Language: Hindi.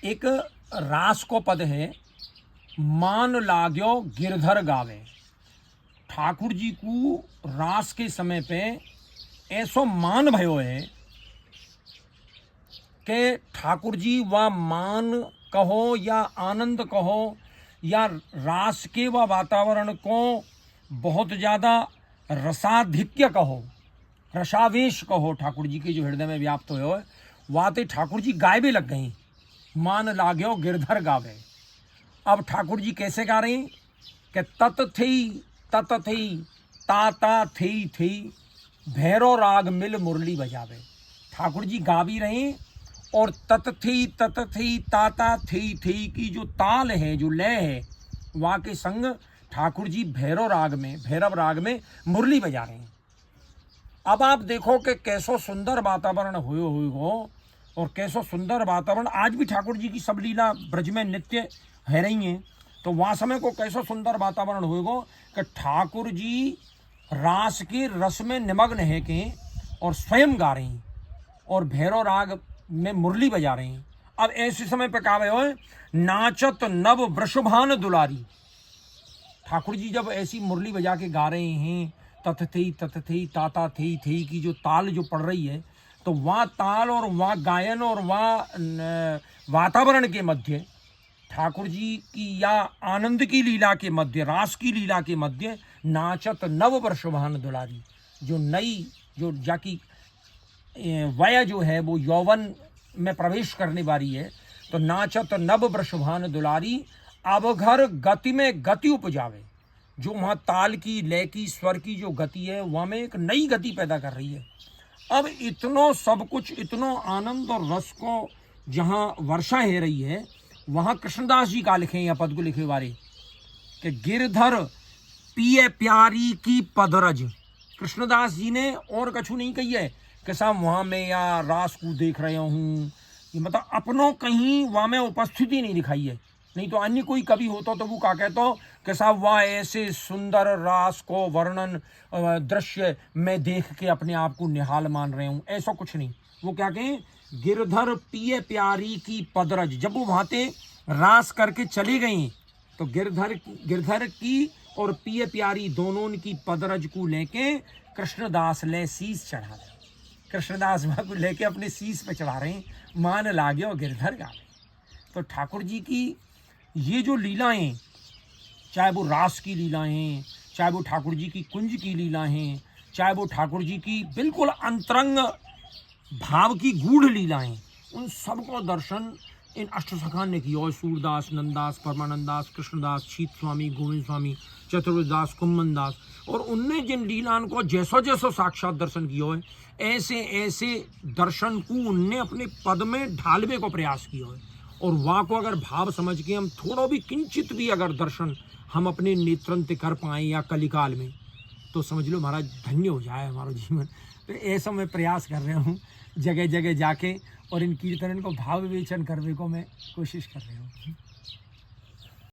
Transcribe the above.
एक रास को पद है, मान लाग्यो गिरधर गावे। ठाकुर जी को रास के समय पे ऐसो मान भयो है कि ठाकुर जी वह मान कहो या आनंद कहो या रास के व वातावरण को बहुत ज़्यादा रसाधिक्य कहो, रसावेश कहो, ठाकुर जी के जो हृदय में व्याप्त हो वाते ठाकुर जी गायबे लग गई। मान लाग्यो गिरधर गावे। अब ठाकुर जी कैसे गा रहे हैं कि तत थी ता थी भैरव राग मिल मुरली बजावे। ठाकुर जी गा भी रहे हैं और तत थी ता थी की जो ताल है, जो लय है, वहाँ के संग ठाकुर जी भैरव राग में मुरली बजा रहे हैं। अब आप देखो कि कैसो सुंदर वातावरण हुए हो और कैसो सुंदर वातावरण आज भी ठाकुर जी की सब लीला ब्रज में नित्य है रही हैं। तो वहाँ समय को कैसो सुंदर वातावरण हुएगो कि ठाकुर जी रास के रस में निमग्न है के और स्वयं गा रही हैं और भैरव राग में मुरली बजा रही हैं। अब ऐसे समय पे कहा हो नाचत नव वृषभान दुलारी। ठाकुर जी जब ऐसी मुरली बजा के गा रहे हैं, तत थी ता थी की जो ताल जो पड़ रही है, तो वहाँ ताल और वहाँ गायन और वहाँ वातावरण के मध्य ठाकुर जी की या आनंद की लीला के मध्य, रास की लीला के मध्य नाचत नव वृषभान दुलारी, जो नई जो जाकी वय जो है वो यौवन में प्रवेश करने वाली है, तो नाचत नव वृषभान दुलारी अब घर गति में गति उपजावे। जो वहाँ ताल की, लय की, स्वर की जो गति है वहाँ में एक नई गति पैदा कर रही है। अब इतनो सब कुछ, इतनो आनंद और रस को जहाँ वर्षा है रही है, वहाँ कृष्णदास जी का लिखे या पद को लिखे वाले कि गिरधर पिए प्यारी की पदरज। कृष्णदास जी ने और कछु नहीं कही है कि साहब वहाँ में या रास को देख रहे हूँ, ये मतलब अपनों कहीं वहाँ में उपस्थिति नहीं दिखाई है। नहीं तो अन्य कोई कवि होता तो वो क्या कहता कि साहब वह ऐसे सुंदर रास को वर्णन दृश्य में देख के अपने आप को निहाल मान रहे हूँ, ऐसा कुछ नहीं। वो क्या कहें, गिरधर पिए प्यारी की पदरज। जब वो वहां रास करके चली गई तो गिरधर की और पिए प्यारी दोनों की पदरज को लेके कृष्णदास ले शीस चढ़ा रहे। कृष्णदास वहां को लेके अपने शीस पे चढ़ा रहे हैं, मान लागे और गिरधर गावे। तो ठाकुर जी की ये जो लीलाएं, चाहे वो रास की लीलाएं, चाहे वो ठाकुर जी की कुंज की लीलाएं, चाहे वो ठाकुर जी की बिल्कुल अंतरंग भाव की गूढ़ लीलाएं, उन सबको दर्शन इन अष्टसखान ने किया। सूरदास, नंददास, परमानंददास, कृष्णदास, शीत स्वामी, गोविंद स्वामी, चतुर्दास, कुम्मन दास, और उनने जिन लीलाओं को जैसो जैसो साक्षात दर्शन किया है, ऐसे ऐसे दर्शन को उनने अपने पद में ढालवे को प्रयास किया है। और वहाँ को अगर भाव समझ के हम थोड़ा भी किंचित भी अगर दर्शन हम अपने नेत्रंत कर पाएँ या कलिकाल में, तो समझ लो महाराज धन्य हो जाए हमारा जीवन। तो ऐसा मैं प्रयास कर रहा हूँ जगह जगह जाके और इन कीर्तन को भाव विवेचन करने को मैं कोशिश कर रही हूँ।